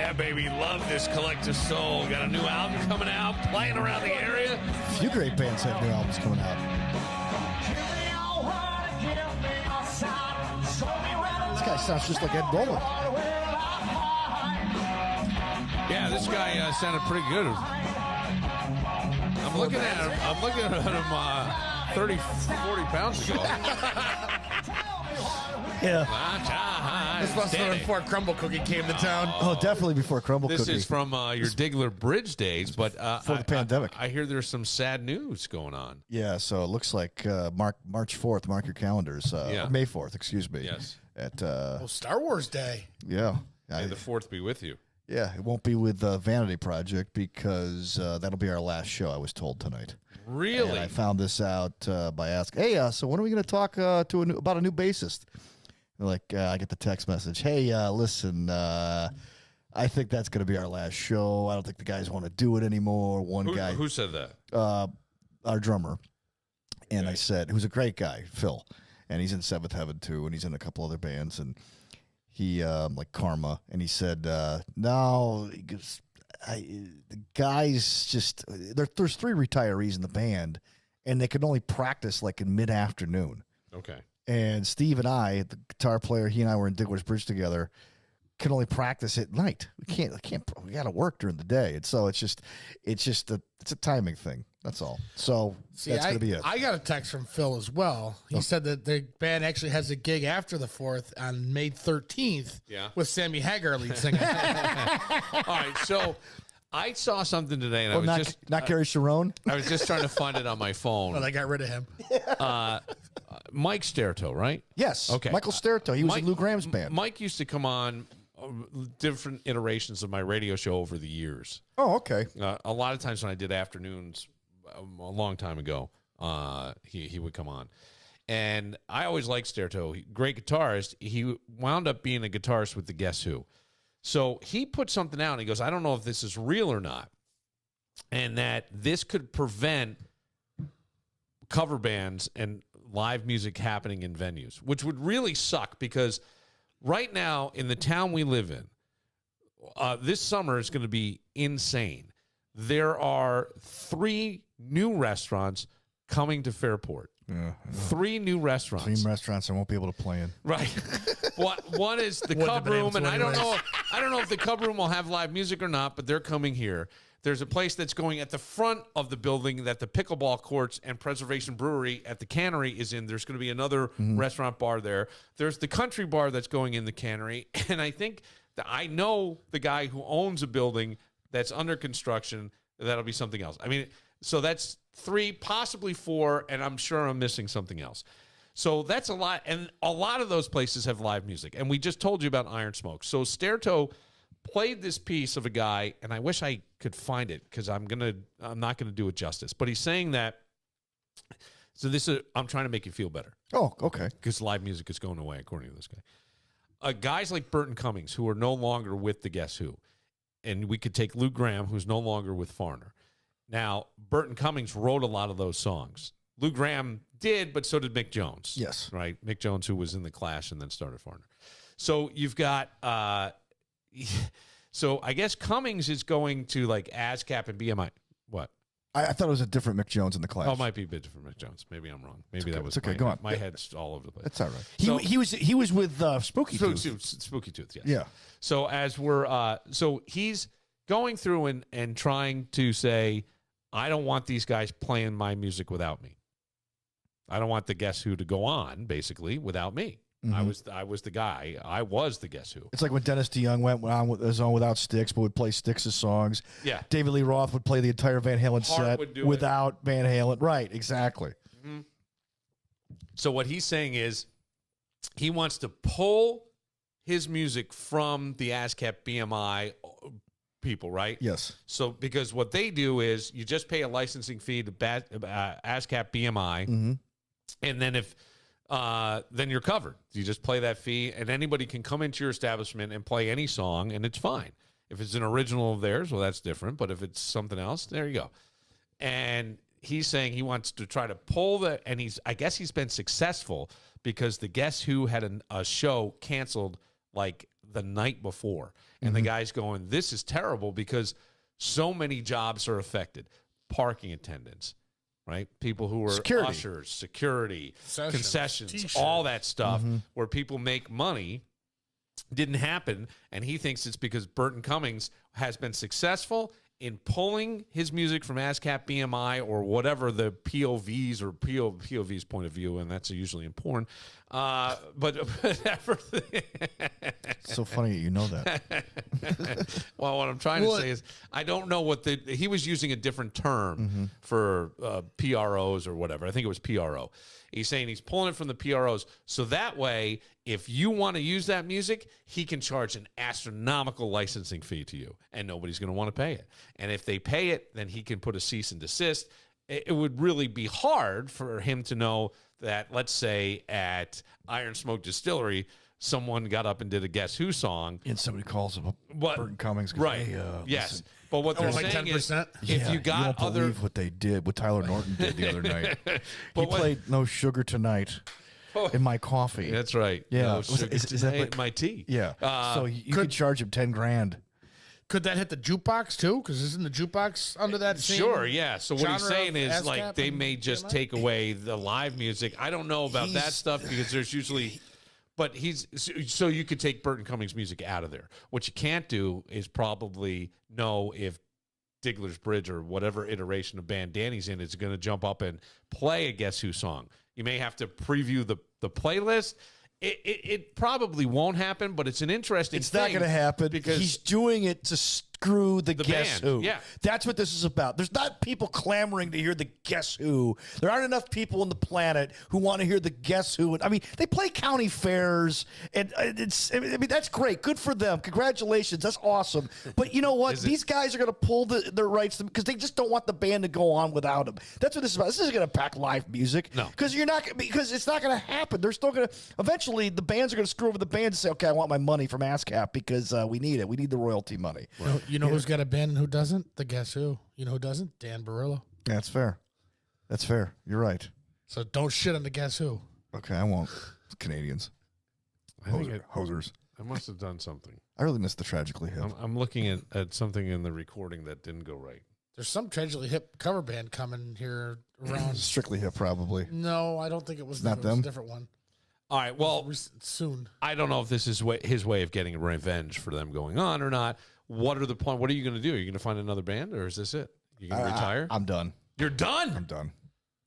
Yeah, baby, love this Collective Soul. Got a new album coming out, playing around the area. A few great bands have new albums coming out. This guy sounds just like Ed Roland. Yeah, this guy sounded pretty good. I'm looking at him 30, 40 pounds ago. Yeah. This must have been before Crumble Cookie came to town. Oh, definitely before Crumble This Cookie. is from your Diggler Bridge days, but before the pandemic. I hear there's some sad news going on. Yeah, so it looks like March 4th, mark your calendars. May 4th, excuse me. Yes. At Star Wars Day. yeah. May the 4th be with you. Yeah, it won't be with Vanity Project because that'll be our last show, I was told tonight. Really? And I found this out by asking, hey, so when are we going to talk about a new bassist? They're like, I get the text message, hey, listen, I think that's going to be our last show. I don't think the guys want to do it anymore. Who said that? Our drummer. And Okay. I said, who's a great guy, Phil. And he's in Seventh Heaven, too, and he's in a couple other bands. And he, like Karma, and he said, no, he goes, the guys just, there's 3 retirees in the band, and they can only practice like in mid-afternoon. Okay. And Steve and I, the guitar player, he and I were in Diggler's Bridge together, can only practice at night. We got to work during the day. And so it's a timing thing. That's all. So that's going to be it. I got a text from Phil as well. He said that the band actually has a gig after the 4th on May 13th with Sammy Hagar lead singing. All right, so I saw something today, and I was not Gary Sharon. I was just trying to find it on my phone. But I got rid of him. Mike Sterto, right? Yes. Okay. Michael Sterto. He was in Lou Graham's band. Mike used to come on different iterations of my radio show over the years. Oh, okay. A lot of times when I did afternoons a long time ago, he would come on. And I always liked Sterto. Great guitarist. He wound up being a guitarist with the Guess Who. So he put something out, and he goes, I don't know if this is real or not, and that this could prevent cover bands and live music happening in venues, which would really suck because right now in the town we live in, this summer is going to be insane. There are 3 new restaurants coming to Fairport. Yeah, 3 new restaurants. 3 restaurants I won't be able to play in. Right. One is the Cub Room, and I don't know if the Cub Room will have live music or not, but they're coming here. There's a place that's going at the front of the building that the pickleball courts and Preservation Brewery at the Cannery is in. There's going to be another restaurant bar there. There's the country bar that's going in the Cannery, and I think that I know the guy who owns a building that's under construction. That'll be something else. I mean, so that's 3, possibly 4, and I'm sure I'm missing something else. So that's a lot, and a lot of those places have live music. And we just told you about Iron Smoke. So Sterto played this piece of a guy, and I wish I could find it because I'm not gonna do it justice. But he's saying that. So I'm trying to make you feel better. Oh, okay. Because live music is going away, according to this guy. Guys like Burton Cummings, who are no longer with the Guess Who, and we could take Lou Graham, who's no longer with Foreigner. Now, Burton Cummings wrote a lot of those songs. Lou Graham did, but so did Mick Jones. Yes. Right? Mick Jones, who was in The Clash and then started Foreigner. So you've got, so I guess Cummings is going to like ASCAP and BMI. What? I thought it was a different Mick Jones in the Clash. Oh, it might be a bit different Mick Jones. Maybe I'm wrong. Maybe that was it's okay. Go on. My head's all over the place. That's all right. So- he was with Spooky Tooth. Spooky Tooth, yes. Yeah. So as we're so he's going through and trying to say, I don't want these guys playing my music without me. I don't want the Guess Who to go on, basically, without me. Mm-hmm. I was the guy. I was the Guess Who. It's like when Dennis DeYoung went on with his own without Styx, but would play Styx's songs. Yeah. David Lee Roth would play the entire Van Halen Hart would do set without Van Halen. Right, exactly. Mm-hmm. So what he's saying is he wants to pull his music from the ASCAP BMI people, right? Yes. So because what they do is you just pay a licensing fee to ASCAP BMI, and then if then you're covered. You just play that fee, and anybody can come into your establishment and play any song, and it's fine. If it's an original of theirs, well, that's different. But if it's something else, there you go. And he's saying he wants to try to pull the, and I guess he's been successful because the Guess Who had a show canceled like the night before. And the guy's going, this is terrible because so many jobs are affected. Parking attendants, right? People who are ushers, security, concessions, T-shirts. All that stuff where people make money didn't happen. And he thinks it's because Burton Cummings has been successful in pulling his music from ASCAP BMI or whatever the POVs or POV's point of view, and that's usually in porn. But so funny you know that. Well, what I'm trying to say is I don't know what he was using a different term for PROs or whatever. I think it was PRO. He's saying he's pulling it from the PROs. So that way, if you want to use that music, he can charge an astronomical licensing fee to you, and nobody's going to want to pay it. And if they pay it, then he can put a cease and desist. It would really be hard for him to know that, let's say, at Iron Smoke Distillery, someone got up and did a Guess Who song. And somebody calls him Burton Cummings. Right. Hey, yes. Listen. But what they're saying 10%? Is, if you got you won't believe what they did, what Tyler Norton did the other night. He played No Sugar Tonight in my coffee. That's right. Yeah. No sugar is that my tea? Yeah. So you could charge him $10,000. Could that hit the jukebox too? Because isn't the jukebox under that same Sure, yeah. So what he's saying is, like, they may just BMI? take away the live music. I don't know about that stuff because there's usually... But so you could take Burton Cummings music out of there. What you can't do is probably know if Diggler's Bridge or whatever iteration of band Danny's in is going to jump up and play a Guess Who song. You may have to preview the playlist. It probably won't happen, but it's an interesting thing. It's not going to happen because he's doing it to screw the Guess band. Who. Yeah. That's what this is about. There's not people clamoring to hear the Guess Who. There aren't enough people on the planet who want to hear the Guess Who. I mean, they play county fairs, and that's great. Good for them. Congratulations. That's awesome. But you know what? These guys are going to pull their rights because they just don't want the band to go on without them. That's what this is about. This isn't going to pack live music. No. Because it's not going to happen. They're still going to eventually. The bands are going to screw over the band and say, okay, I want my money from ASCAP because we need it. We need the royalty money. Right. You know who's got a band and who doesn't? The Guess Who. You know who doesn't? Dan Barillo. That's fair. That's fair. You're right. So don't shit on the Guess Who. Okay, I won't. Canadians. Hosers. I must have done something. I really missed the Tragically Hip. I'm looking at something in the recording that didn't go right. There's some tragically hip cover band coming here around. Strictly Hip, probably. No, I don't think it was Not them. them? It was a different one. All right, well, soon. I don't know if this is his way of getting revenge for them going on or not. What are the point? What are you going to do? Are you going to find another band, or is this it? You going to retire? I'm done. You're done? I'm done.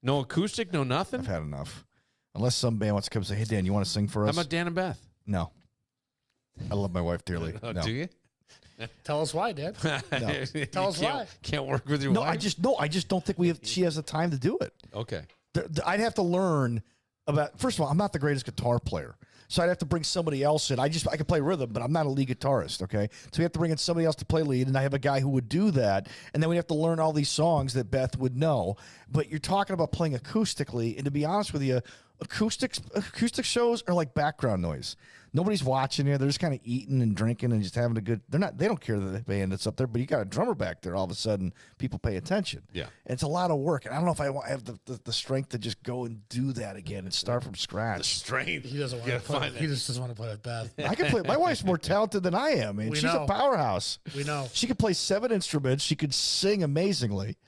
No acoustic, no nothing? I've had enough. Unless some band wants to come and say, hey, Dan, you want to sing for us? How about Dan and Beth? No. I love my wife dearly. Oh, no. do you? Tell us why, Dad. No. Tell us why. Can't work with your No, wife? I just don't think she has the time to do it. Okay. I'd have to learn about, first of all, I'm not the greatest guitar player. So I'd have to bring somebody else in. I can play rhythm, but I'm not a lead guitarist, okay? So we have to bring in somebody else to play lead, and I have a guy who would do that. And then we have to learn all these songs that Beth would know. But you're talking about playing acoustically, and to be honest with you, acoustic shows are like background noise. Nobody's watching you. They're just kind of eating and drinking and just having a good. They don't care that the band that's up there, but you got a drummer back there. All of a sudden, people pay attention. Yeah, and it's a lot of work. And I don't know if I have the strength to just go and do that again and start from scratch. The strength. He doesn't want to play. He just doesn't want to play with Beth. I can play. My wife's more talented than I am, and she's a powerhouse. We know. She could play 7 instruments. She could sing amazingly.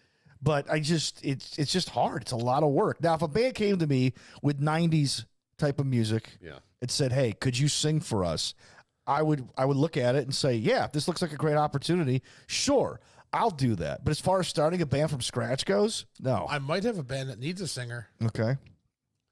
But it's just hard. It's a lot of work. Now, if a band came to me with 90s type of music and said, hey, could you sing for us? I would look at it and say, yeah, this looks like a great opportunity. Sure, I'll do that. But as far as starting a band from scratch goes, no. I might have a band that needs a singer. Okay.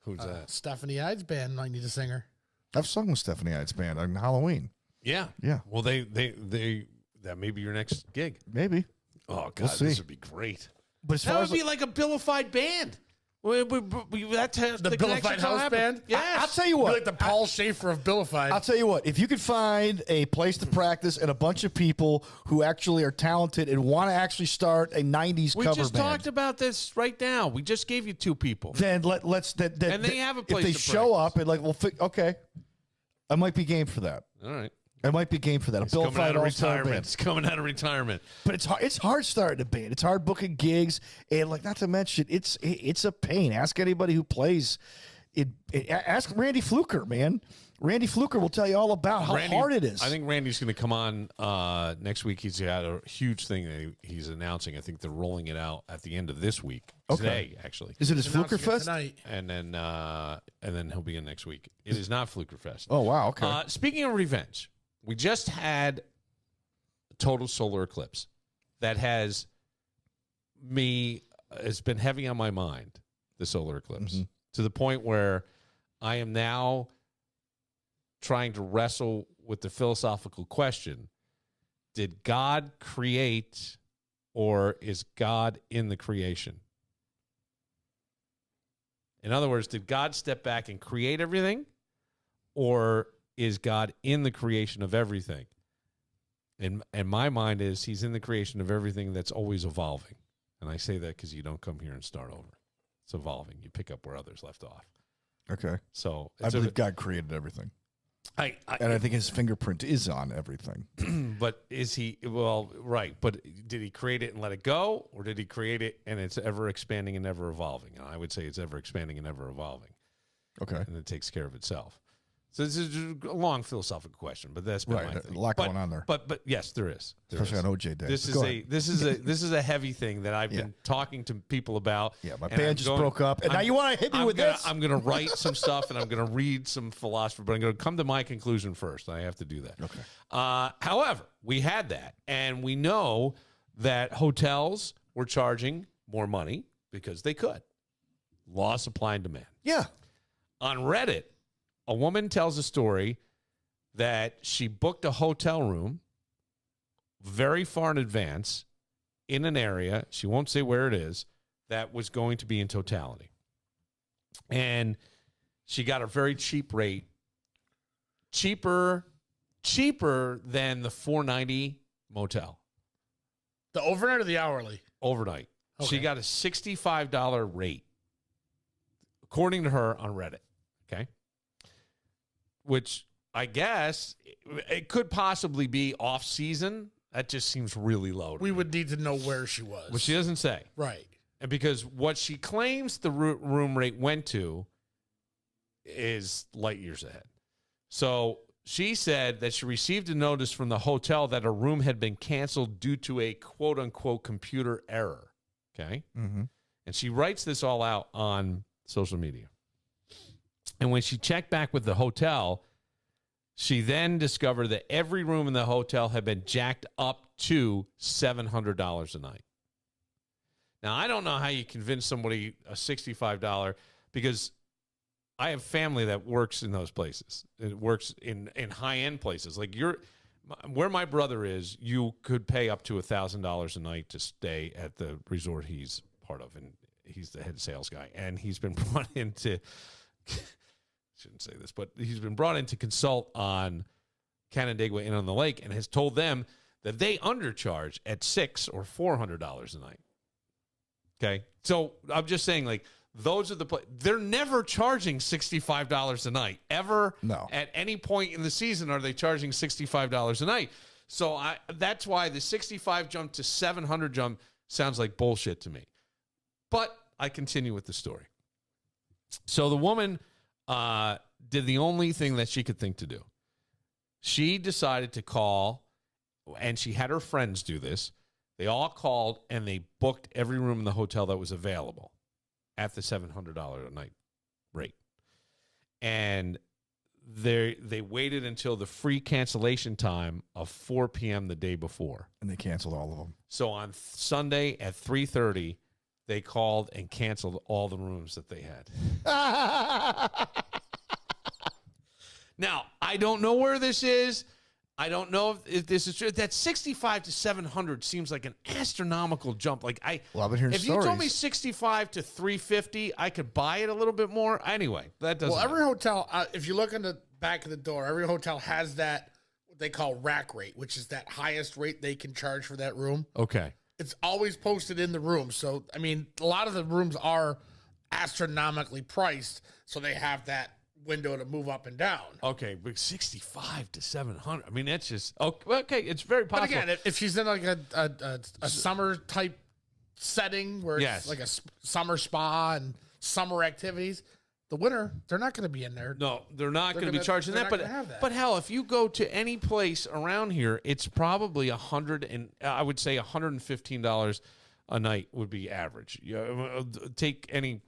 Who's that? Stephanie Ide's band might need a singer. I've sung with Stephanie Ide's band on Halloween. Yeah. Yeah. Well, they that may be your next gig. Maybe. Oh, God, We'll see. this would be great. But as That far would as be like a Billified band. That's The Billified House Band? Yes. I'll tell you what. Be like the Paul Schaefer of Billified. I'll tell you what, if you could find a place to practice and a bunch of people who actually are talented and want to actually start a 90s We cover just band, talked about this right now. We just gave you 2 people. then let's and they have a place if they to show practice. up and like, well, okay, I might be game for that. All right. I might be game for that. It's coming out of retirement. Band. It's coming out of retirement. But it's hard starting a band. It's hard booking gigs, and like not to mention it's a pain. Ask anybody who plays ask Randy Fluker, man. Randy Fluker will tell you all about how hard it is. I think Randy's going to come on next week. He's got a huge thing that he's announcing. I think they're rolling it out at the end of this week. Today, actually. Is it his Fluker Fest? Tonight. And then he'll be in next week. It is not Fluker Fest. Oh, wow. Okay. Speaking of revenge, we just had a total solar eclipse that has been heavy on my mind, the solar eclipse, to the point where I am now trying to wrestle with the philosophical question: did God create, or is God in the creation? In other words, did God step back and create everything, or is God in the creation of everything? And my mind is he's in the creation of everything that's always evolving. And I say that because you don't come here and start over. It's evolving. You pick up where others left off. Okay. So I believe God created everything. And I think his fingerprint is on everything. But is he, well, right. But did he create it and let it go? Or did he create it and it's ever expanding and ever evolving? And I would say it's ever expanding and ever evolving. Okay. And it takes care of itself. So this is a long philosophical question, but that's been my thing. A lot going on there. But yes, there is. Especially on OJ Day. This is a heavy thing that I've been talking to people about. Yeah, my band just broke up, and now you want to hit me with this? I'm going to write some stuff, and I'm going to read some philosophy, but I'm going to come to my conclusion first. I have to do that. Okay. However, we had that, and we know that hotels were charging more money because they could. Law, supply, and demand. Yeah. On Reddit, a woman tells a story that she booked a hotel room very far in advance in an area, she won't say where it is, that was going to be in totality. And she got a very cheap rate, cheaper than the $490 motel. The overnight or the hourly? Overnight. Okay. She got a $65 rate, according to her on Reddit. Okay. Which I guess it could possibly be off season. That just seems really low. We would need to know where she was. But she doesn't say. Right. And because what she claims the room rate went to is light years ahead. So she said that she received a notice from the hotel that a room had been canceled due to a quote unquote computer error. Okay. Mm-hmm. And she writes this all out on social media. And when she checked back with the hotel, she then discovered that every room in the hotel had been jacked up to $700 a night. Now, I don't know how you convince somebody a $65 because I have family that works in those places. It works in high-end places. Like where my brother is, you could pay up to $1,000 a night to stay at the resort he's part of, and he's the head sales guy. And he's been brought in to... shouldn't say this, but he's been brought in to consult on Canandaigua Inn on the Lake and has told them that they undercharge at $600 or $400 a night. Okay. So I'm just saying, like, those are they're never charging $65 a night ever. No. At any point in the season are they charging $65 a night. So that's why the 65 jump to 700 jump sounds like bullshit to me. But I continue with the story. So the woman did the only thing that she could think to do. She decided to call, and she had her friends do this. They all called, and they booked every room in the hotel that was available at the $700 a night rate. And they waited until the free cancellation time of 4 p.m. the day before. And they canceled all of them. So on Sunday at 3:30, they called and canceled all the rooms that they had. Now, I don't know where this is. I don't know if this is true. That 65 to 700 seems like an astronomical jump. Like I've been hearing if stories. you told me 65 to 350, I could buy it a little bit more. Anyway, that doesn't. Well, every hotel, if you look in the back of the door, every hotel has that what they call rack rate, which is that highest rate they can charge for that room. Okay. It's always posted in the room. So, I mean, a lot of the rooms are astronomically priced, so they have that window to move up and down. Okay, but 65 to 700. I mean, that's just okay. It's very possible. But again, if she's in like a summer type setting where it's like a summer spa and summer activities, the winter, they're not going to be in there. No, they're not going to be gonna- charging they're that. not gonna have that. But hell, if you go to any place around here, it's probably I would say $115 a night would be average. Take any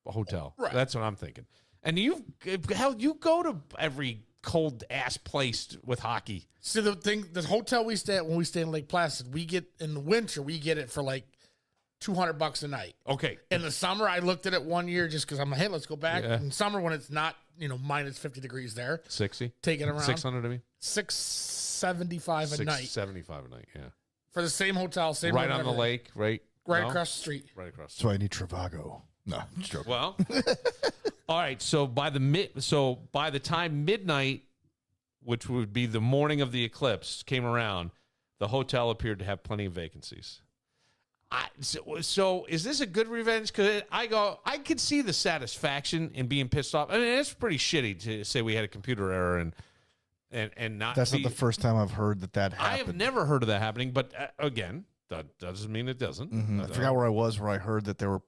hotel. Right. That's what I'm thinking. And you go to every cold ass place with hockey. See, the hotel we stay at when we stay in Lake Placid, we get in the winter, we get it for like $200 a night. Okay. In the summer, I looked at it one year just because I'm like, hey, let's go back. Yeah. In summer, when it's not, minus 50 degrees there, 60. take it around 600 to me. $675 a night 675 a night. Yeah. for the same hotel, same Right room, on the everything. lake. Right. right No? across the street. Right across. So I need Trivago. No, just joking. Well, all right. So by the time midnight, which would be the morning of the eclipse, came around, the hotel appeared to have plenty of vacancies. So is this a good revenge? Because I could see the satisfaction in being pissed off. I mean, it's pretty shitty to say we had a computer error and not. That's not the first time I've heard that happened. I have never heard of that happening, but again, that doesn't mean it doesn't. I forgot where I was where I heard that there were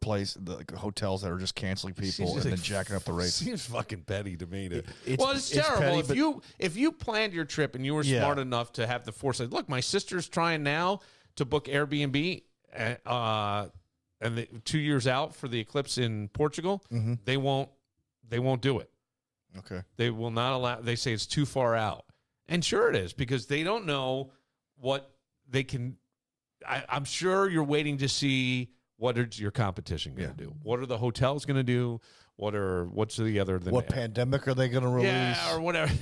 hotels that were just canceling people and then jacking up the rates. Seems fucking petty to me. It's It's terrible. petty, If you planned your trip and you were smart enough to have the foresight, look, my sister's trying now to book Airbnb, and 2 years out for the eclipse in Portugal. Mm-hmm. They won't do it. Okay. They will not allow. They say it's too far out, and sure it is because they don't know what they can. I'm sure you're waiting to see what is your competition going to do. What are the hotels going to do? What's the other? What pandemic are they going to release? Yeah, or whatever.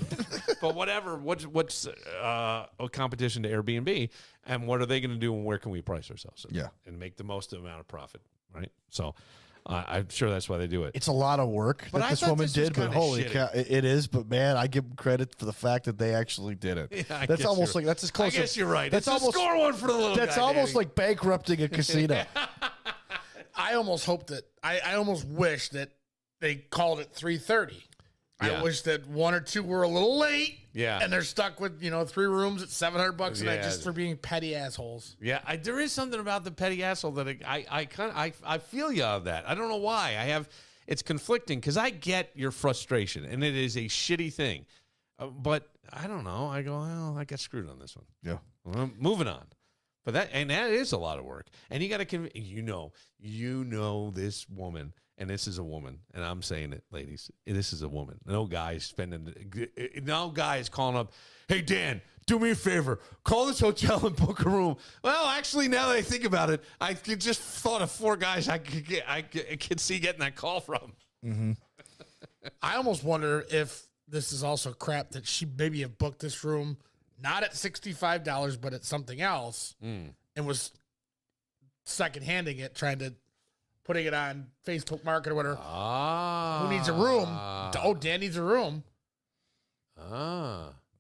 But whatever. What's a competition to Airbnb, and what are they going to do, and where can we price ourselves? And make the most amount of profit, right? So, I'm sure that's why they do it. It's a lot of work But that I this thought woman this was did, but kinda holy shitty. cow, it is. But man, I give them credit for the fact that they actually did it. Yeah, I that's guess almost you're- like that's as close. I guess you're right. That's It's almost a score one for the little That's guy, almost Danny. like bankrupting a casino. I almost hope that I almost wish that they called it 3:30. Yeah. I wish that one or two were a little late. Yeah. And they're stuck with, 3 rooms at $700 a night Yeah. just for being petty assholes. Yeah, there is something about the petty asshole that I feel you on that. I don't know why. It's conflicting because I get your frustration and it is a shitty thing, but I don't know. I go, well, I got screwed on this one. Yeah. Well, moving on. But that is a lot of work, and you got to this woman. And this is a woman, and I'm saying it, ladies. This is a woman. No guy is calling up, hey, Dan, do me a favor. Call this hotel and book a room. Well, actually, now that I think about it, I just thought of 4 guys I could see getting that call from. Mm-hmm. I almost wonder if this is also crap that she maybe have booked this room not at $65, but at something else, and was second-handing it, putting it on Facebook Market or whatever. Who needs a room? Oh, Dan needs a room.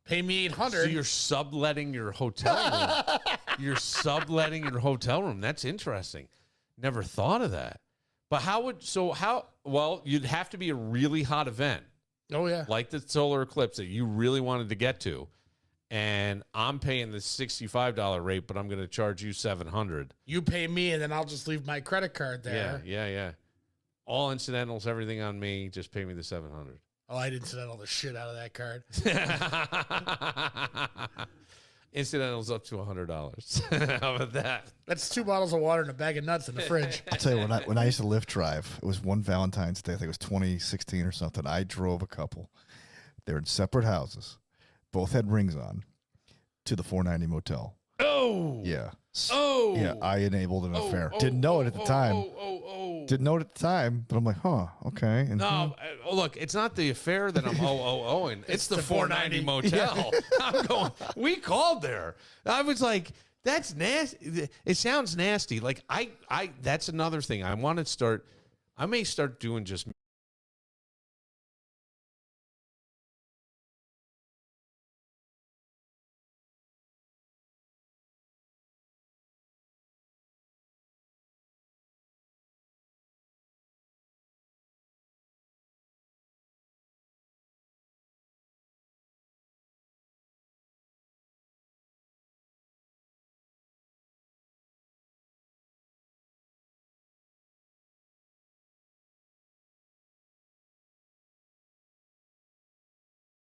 Pay me $800. So you're subletting your hotel room. You're subletting your hotel room. That's interesting. Never thought of that. But you'd have to be a really hot event. Oh, yeah. Like the solar eclipse that you really wanted to get to. And I'm paying the $65 rate, but I'm going to charge you $700. You pay me, and then I'll just leave my credit card there. Yeah. All incidentals, everything on me. Just pay me the $700. Oh, I'd incidental the shit out of that card. Incidentals up to $100. How about that? That's 2 bottles of water and a bag of nuts in the fridge. I'll tell you, when I used to Lyft drive, it was one Valentine's Day, I think it was 2016 or something. I drove a couple. They were in separate houses. Both had rings on to the 490 motel. Oh. Yeah. Oh. Yeah, I enabled an affair. Didn't know it at the time. Didn't know it at the time, but I'm like, okay. And No, look, it's not the affair that I'm and it's the 490 motel. I'm going, we called there. I was like, that's nasty. It sounds nasty. Like that's another thing. I may start doing just